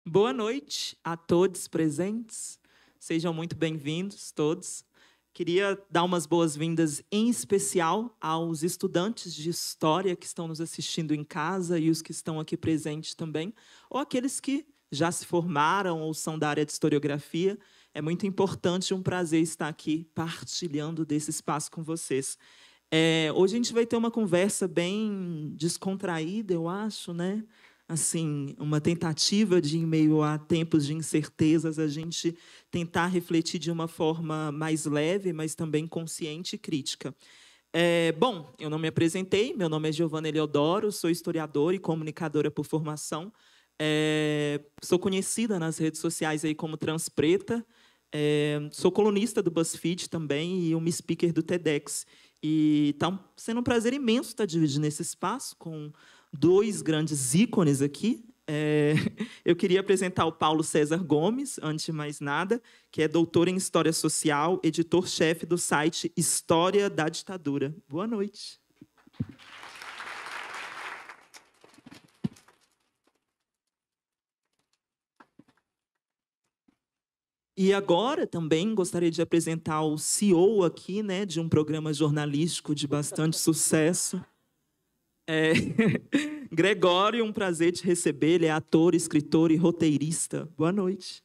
Boa noite a todos presentes. Sejam muito bem-vindos, todos. Queria dar umas boas-vindas, em especial, aos estudantes de História que estão nos assistindo em casa e os que estão aqui presentes também, ou aqueles que já se formaram ou são da área de historiografia. É muito importante e um prazer estar aqui partilhando desse espaço com vocês. Hoje a gente vai ter uma conversa bem descontraída, eu acho, né? Assim, uma tentativa de, em meio a tempos de incertezas, a gente tentar refletir de uma forma mais leve, mas também consciente e crítica. Bom, eu não me apresentei, meu nome é Giovana Eleodoro, sou historiadora e comunicadora por formação. Sou conhecida nas redes sociais aí como Transpreta, sou colunista do BuzzFeed também e uma speaker do TEDx. E está sendo um prazer imenso estar dividindo esse espaço com dois grandes ícones aqui. Eu queria apresentar o Paulo César Gomes, antes de mais nada, que é doutor em História Social, editor-chefe do site História da Ditadura. Boa noite. E agora também gostaria de apresentar o CEO aqui, né, de um programa jornalístico de bastante sucesso. Gregório, um prazer te receber. Ele é ator, escritor e roteirista. Boa noite.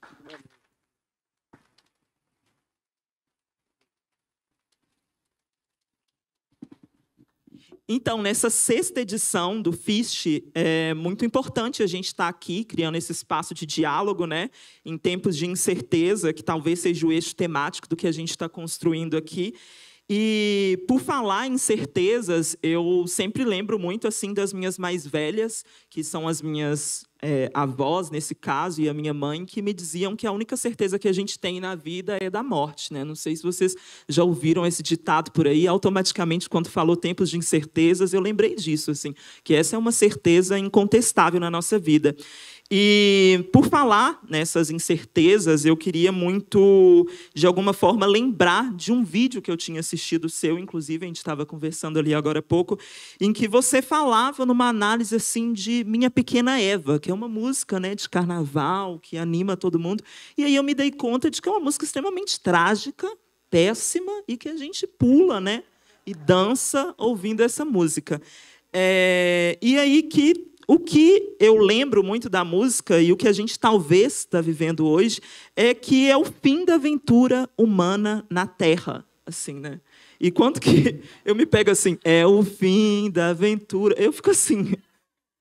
Então, nessa sexta edição do FIST, é muito importante a gente estar aqui, criando esse espaço de diálogo, né, em tempos de incerteza, que talvez seja o eixo temático do que a gente está construindo aqui. E, por falar em certezas, eu sempre lembro muito assim das minhas mais velhas, que são as minhas avós, nesse caso, e a minha mãe, que me diziam que a única certeza que a gente tem na vida é da morte, né? Não sei se vocês já ouviram esse ditado por aí. Automaticamente, quando falou tempos de incertezas, eu lembrei disso, assim, que essa é uma certeza incontestável na nossa vida. E, por falar nessas incertezas, eu queria muito, de alguma forma, lembrar de um vídeo que eu tinha assistido seu, inclusive, a gente estava conversando ali agora há pouco, em que você falava numa análise assim de Minha Pequena Eva, que é uma música, né, de carnaval, que anima todo mundo. E aí eu me dei conta de que é uma música extremamente trágica, péssima, e que a gente pula, né, e dança ouvindo essa música. E aí que o que eu lembro muito da música e o que a gente talvez está vivendo hoje é que é o fim da aventura humana na Terra, assim, né? E quanto que eu me pego assim, é o fim da aventura, eu fico assim,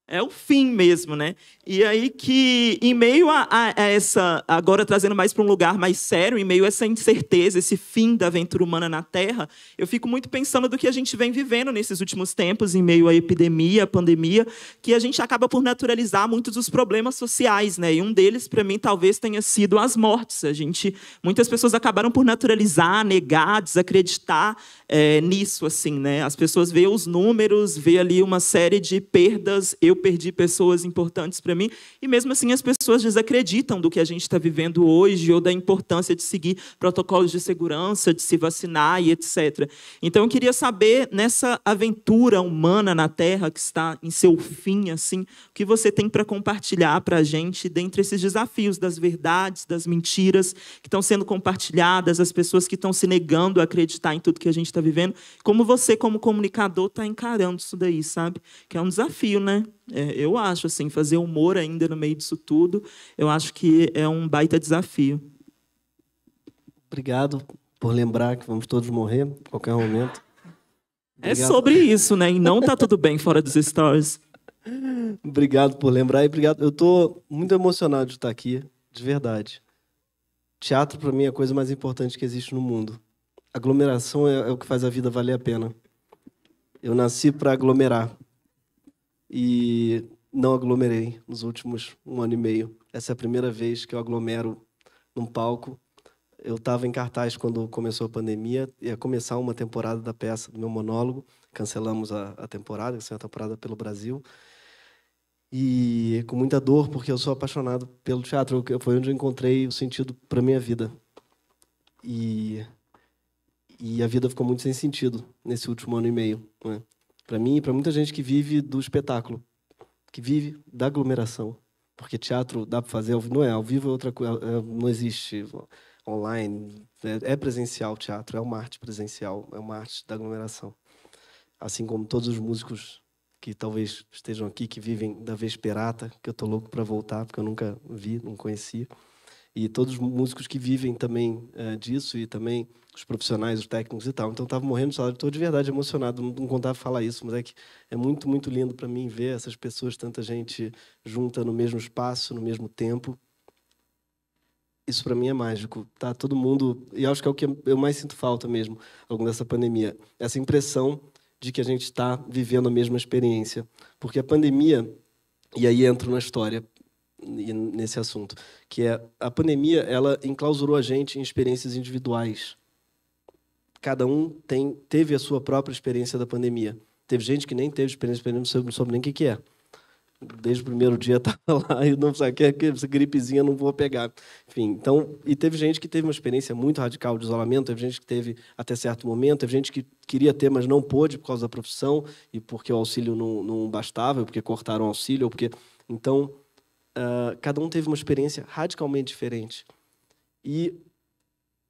é o fim mesmo, né? E aí que, em meio a essa... Agora, trazendo mais para um lugar mais sério, em meio a essa incerteza, esse fim da aventura humana na Terra, eu fico muito pensando do que a gente vem vivendo nesses últimos tempos, em meio à epidemia, à pandemia, que a gente acaba por naturalizar muitos dos problemas sociais, né? E um deles, para mim, talvez tenha sido as mortes. Muitas pessoas acabaram por naturalizar, negar, desacreditar nisso, assim, né? As pessoas veem os números, vê ali uma série de perdas. Eu perdi pessoas importantes para mim, e mesmo assim as pessoas desacreditam do que a gente está vivendo hoje ou da importância de seguir protocolos de segurança, de se vacinar e etc. Então eu queria saber, nessa aventura humana na Terra que está em seu fim, assim, o que você tem para compartilhar para a gente dentre esses desafios das verdades, das mentiras que estão sendo compartilhadas, as pessoas que estão se negando a acreditar em tudo que a gente está vivendo, como você, como comunicador, está encarando isso daí, sabe? Que é um desafio, né? Eu acho, assim, fazer humor ainda no meio disso tudo, eu acho que é um baita desafio. Obrigado por lembrar que vamos todos morrer a qualquer momento. Obrigado. É sobre isso, né? E não tá tudo bem fora dos stories. Obrigado por lembrar e obrigado. Eu estou muito emocionado de estar aqui, de verdade. Teatro, para mim, é a coisa mais importante que existe no mundo. Aglomeração é o que faz a vida valer a pena. Eu nasci para aglomerar. E não aglomerei nos últimos 1 ano e meio. Essa é a primeira vez que eu aglomero num palco. Eu estava em cartaz quando começou a pandemia, ia começar uma temporada da peça, do meu monólogo. Cancelamos a temporada, que é uma temporada pelo Brasil. E com muita dor, porque eu sou apaixonado pelo teatro. Foi onde eu encontrei o sentido para a minha vida. E a vida ficou muito sem sentido nesse último 1 ano e meio, né? Para mim e para muita gente que vive do espetáculo, que vive da aglomeração. porque teatro dá para fazer, não é, ao vivo é outra coisa, não existe online, é presencial o teatro, é uma arte presencial, é uma arte da aglomeração. Assim como todos os músicos que talvez estejam aqui, que vivem da Vesperata, que eu estou louco para voltar, porque eu nunca vi, não conhecia. E todos os músicos que vivem também disso, e também os profissionais, os técnicos e tal. Então, eu estava morrendo de saudade, estou de verdade emocionado, não contava falar isso, mas é que é muito, muito lindo para mim ver essas pessoas, tanta gente junta no mesmo espaço, no mesmo tempo. Isso para mim é mágico, tá? Todo mundo, e acho que é o que eu mais sinto falta mesmo, ao longo dessa pandemia, essa impressão de que a gente está vivendo a mesma experiência. Porque a pandemia, e aí entro na história, nesse assunto, que é a pandemia, ela enclausurou a gente em experiências individuais. Cada um teve a sua própria experiência da pandemia. Teve gente que nem teve experiência da pandemia, não soube nem o que é. Desde o primeiro dia estava lá e não sabe que essa gripezinha não vou pegar. Enfim, então, e teve gente que teve uma experiência muito radical de isolamento, teve gente que teve até certo momento, teve gente que queria ter, mas não pôde por causa da profissão e porque o auxílio não bastava, ou porque cortaram o auxílio, ou porque... Então, cada um teve uma experiência radicalmente diferente. E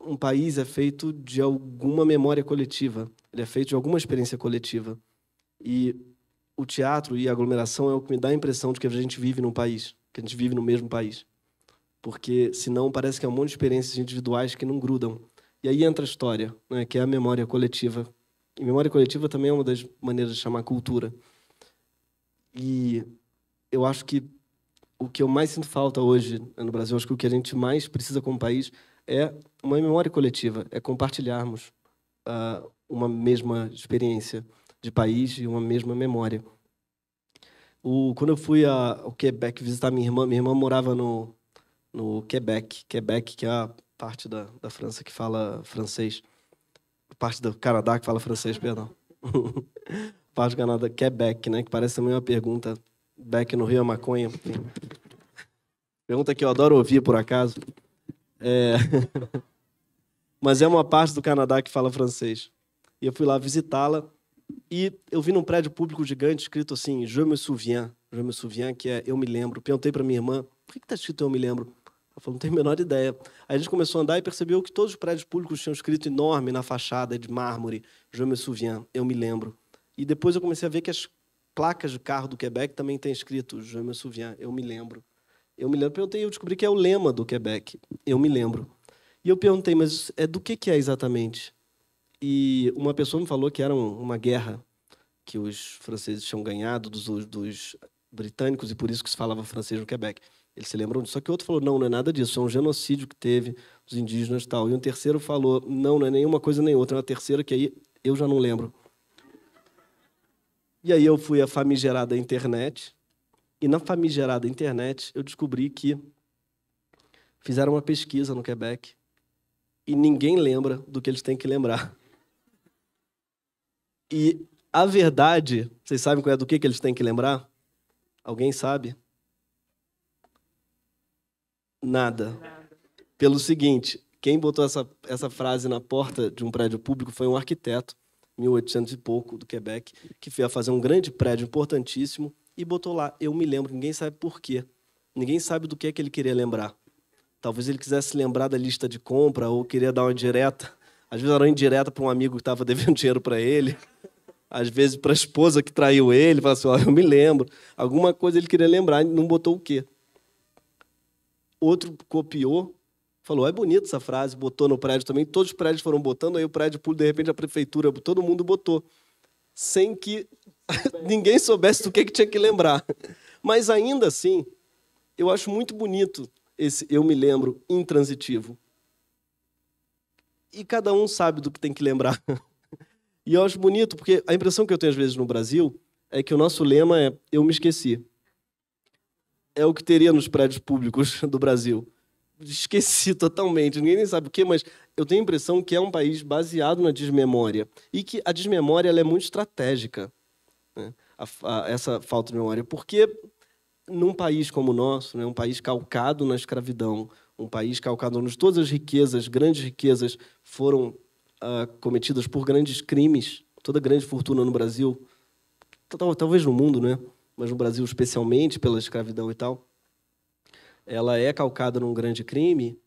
um país é feito de alguma memória coletiva, ele é feito de alguma experiência coletiva. E o teatro e a aglomeração é o que me dá a impressão de que a gente vive num país, que a gente vive no mesmo país. Porque, senão, parece que é um monte de experiências individuais que não grudam. E aí entra a história, né, que é a memória coletiva. E memória coletiva também é uma das maneiras de chamar cultura. E eu acho que o que eu mais sinto falta hoje no Brasil, acho que o que a gente mais precisa como país é uma memória coletiva, é compartilharmos uma mesma experiência de país e uma mesma memória. Quando eu fui ao Quebec visitar minha irmã morava no Quebec, que é a parte da França que fala francês, parte do Canadá que fala francês, perdão. Parte do Canadá, Quebec, né, que parece também uma pergunta, Beck no Rio é maconha. Enfim. Pergunta que eu adoro ouvir, por acaso. Mas é uma parte do Canadá que fala francês. E eu fui lá visitá-la e eu vi num prédio público gigante escrito assim, Je me souviens, que é eu me lembro. Perguntei para minha irmã, por que está escrito eu me lembro? Ela falou, não tenho a menor ideia. Aí a gente começou a andar e percebeu que todos os prédios públicos tinham escrito enorme na fachada de mármore, Je me souviens, eu me lembro. E depois eu comecei a ver que as placas de carro do Quebec também têm escrito Je me souviens, eu me lembro. Eu me lembro, perguntei, eu descobri que é o lema do Quebec, eu me lembro. E eu perguntei, mas do que é exatamente? E uma pessoa me falou que era uma guerra que os franceses tinham ganhado dos britânicos e por isso que se falava francês no Quebec. Eles se lembram disso. Só que o outro falou, não é nada disso, é um genocídio que teve dos indígenas e tal. E um terceiro falou, não é nenhuma coisa nem outra. É uma terceira que aí eu já não lembro. E aí eu fui à famigerada internet. E na famigerada internet eu descobri que fizeram uma pesquisa no Quebec e ninguém lembra do que eles têm que lembrar. E a verdade, vocês sabem qual é do que eles têm que lembrar? Alguém sabe? Nada. Pelo seguinte, quem botou essa frase na porta de um prédio público foi um arquiteto, 1800 e pouco, do Quebec, que foi a fazer um grande prédio importantíssimo e botou lá, eu me lembro, ninguém sabe por quê. Ninguém sabe do que é que ele queria lembrar. Talvez ele quisesse lembrar da lista de compra ou queria dar uma indireta. Às vezes era uma indireta para um amigo que estava devendo dinheiro para ele. Às vezes para a esposa que traiu ele. Falava assim, eu me lembro. Alguma coisa ele queria lembrar, não botou o quê. Outro copiou, falou, é bonita essa frase, botou no prédio também. Todos os prédios foram botando, aí o prédio público, de repente, a prefeitura, todo mundo botou. Sem que ninguém soubesse do que tinha que lembrar. Mas ainda assim, eu acho muito bonito esse eu me lembro intransitivo. E cada um sabe do que tem que lembrar. E eu acho bonito, porque a impressão que eu tenho às vezes no Brasil é que o nosso lema é eu me esqueci. É o que teria nos prédios públicos do Brasil. Esqueci totalmente, ninguém nem sabe o quê, mas eu tenho a impressão que é um país baseado na desmemória. E que a desmemória ela é muito estratégica, né? Essa falta de memória. Porque num país como o nosso, né, um país calcado na escravidão, um país calcado onde todas as riquezas, grandes riquezas, foram cometidas por grandes crimes, toda grande fortuna no Brasil, talvez no mundo, né? Mas no Brasil especialmente pela escravidão e tal. ela é calcada num grande crime,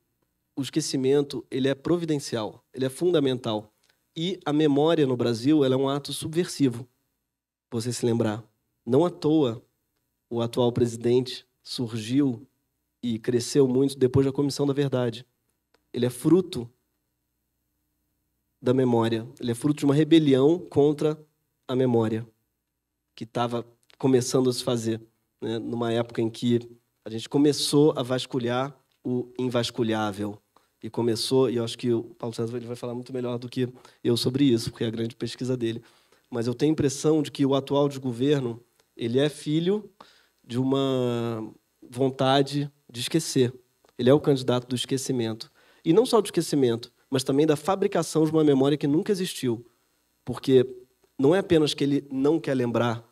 o esquecimento ele é providencial, ele é fundamental. E a memória no Brasil ela é um ato subversivo, você se lembrar. Não à toa o atual presidente surgiu e cresceu muito depois da Comissão da Verdade. Ele é fruto da memória, ele é fruto de uma rebelião contra a memória, que estava começando a se fazer, né? Numa época em que a gente começou a vasculhar o invasculhável. E começou, e eu acho que o Paulo César ele vai falar muito melhor do que eu sobre isso, porque é a grande pesquisa dele. Mas eu tenho a impressão de que o atual desgoverno ele é filho de uma vontade de esquecer. Ele é o candidato do esquecimento. E não só do esquecimento, mas também da fabricação de uma memória que nunca existiu. Porque não é apenas que ele não quer lembrar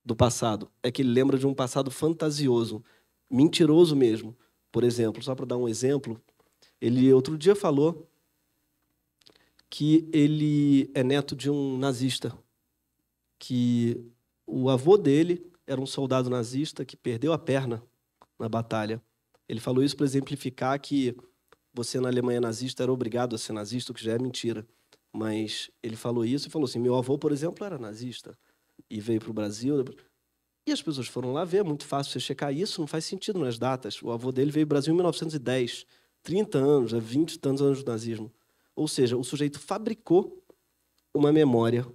do passado, é que ele lembra de um passado fantasioso, mentiroso mesmo. Por exemplo, só para dar um exemplo, ele outro dia falou que ele é neto de um nazista, que o avô dele era um soldado nazista que perdeu a perna na batalha. Ele falou isso para exemplificar que você na Alemanha nazista era obrigado a ser nazista, o que já é mentira. Mas ele falou isso e falou assim, meu avô, por exemplo, era nazista e veio para o Brasil. E as pessoas foram lá ver, é muito fácil você checar isso, não faz sentido nas datas. O avô dele veio para o Brasil em 1910, 30 anos, 20 e tantos anos do nazismo. Ou seja, o sujeito fabricou uma memória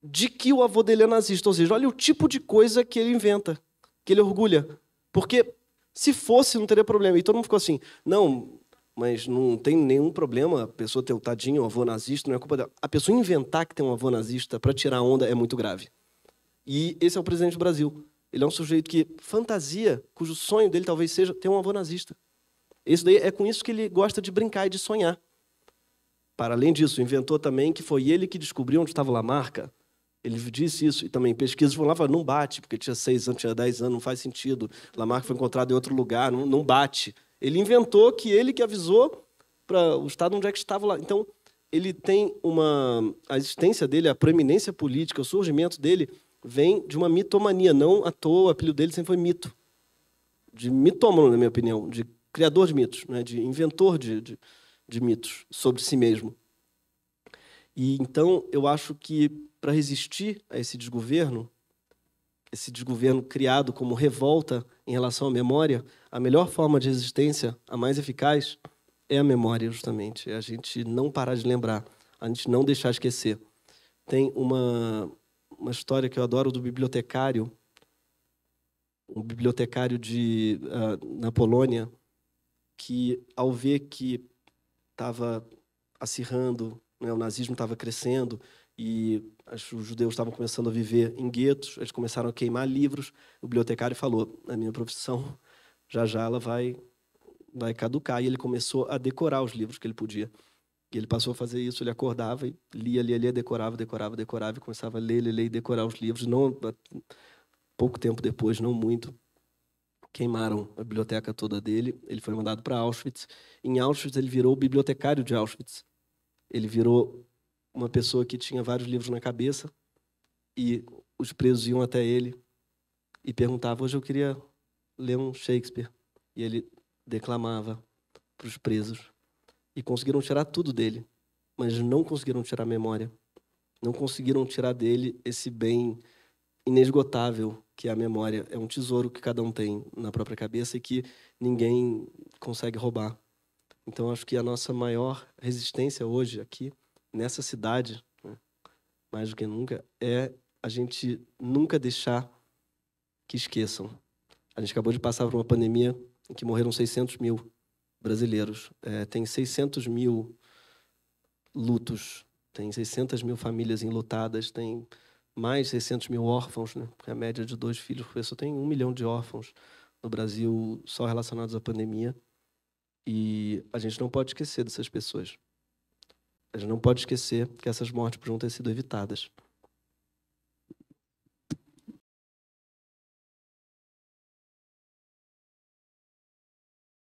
de que o avô dele é nazista. Ou seja, olha o tipo de coisa que ele inventa, que ele orgulha. Porque se fosse, não teria problema. E todo mundo ficou assim, não, mas não tem nenhum problema a pessoa ter o tadinho, o avô nazista, não é culpa dela. A pessoa inventar que tem um avô nazista para tirar onda é muito grave. E esse é o presidente do Brasil. Ele é um sujeito que fantasia, cujo sonho dele talvez seja ter um avô nazista. Esse daí é com isso que ele gosta de brincar e de sonhar. Para além disso, inventou também que foi ele que descobriu onde estava Lamarca. Ele disse isso, e também pesquisas foram lá e falaram, não bate, porque tinha 6 anos, tinha 10 anos, não faz sentido. Lamarca foi encontrado em outro lugar, não bate. Ele inventou que ele que avisou para o Estado onde é que estava lá. Então, ele tem a existência dele, a proeminência política, o surgimento dele vem de uma mitomania. Não à toa, o apelido dele sempre foi mito. De mitômano, na minha opinião, de criador de mitos, né? De inventor de mitos sobre si mesmo. E então, eu acho que para resistir a esse desgoverno criado como revolta em relação à memória, a melhor forma de resistência, a mais eficaz, é a memória, justamente. É a gente não parar de lembrar, a gente não deixar esquecer. Tem uma história que eu adoro do bibliotecário, um bibliotecário na Polônia, que, ao ver que estava acirrando, né, o nazismo estava crescendo e os judeus estavam começando a viver em guetos, eles começaram a queimar livros. O bibliotecário falou, a minha profissão, já ela vai caducar. E ele começou a decorar os livros que ele podia. E ele passou a fazer isso, ele acordava e lia, decorava, e começava a ler e decorar os livros. Não, pouco tempo depois, não muito, queimaram a biblioteca toda dele. Ele foi mandado para Auschwitz. Em Auschwitz, ele virou o bibliotecário de Auschwitz. Ele virou uma pessoa que tinha vários livros na cabeça e os presos iam até ele e perguntavam, hoje eu queria ler um Shakespeare. E ele declamava para os presos. E conseguiram tirar tudo dele, mas não conseguiram tirar a memória. Não conseguiram tirar dele esse bem inesgotável que é a memória. É um tesouro que cada um tem na própria cabeça e que ninguém consegue roubar. Então, acho que a nossa maior resistência hoje aqui, nessa cidade, né, mais do que nunca, é a gente nunca deixar que esqueçam. A gente acabou de passar por uma pandemia em que morreram 600 mil brasileiros. Tem 600 mil lutos, tem 600 mil famílias enlutadas, tem mais 600 mil órfãos, né? Porque a média de 2 filhos por pessoa tem 1 milhão de órfãos no Brasil só relacionados à pandemia. E a gente não pode esquecer dessas pessoas. A gente não pode esquecer que essas mortes podiam ter sido evitadas.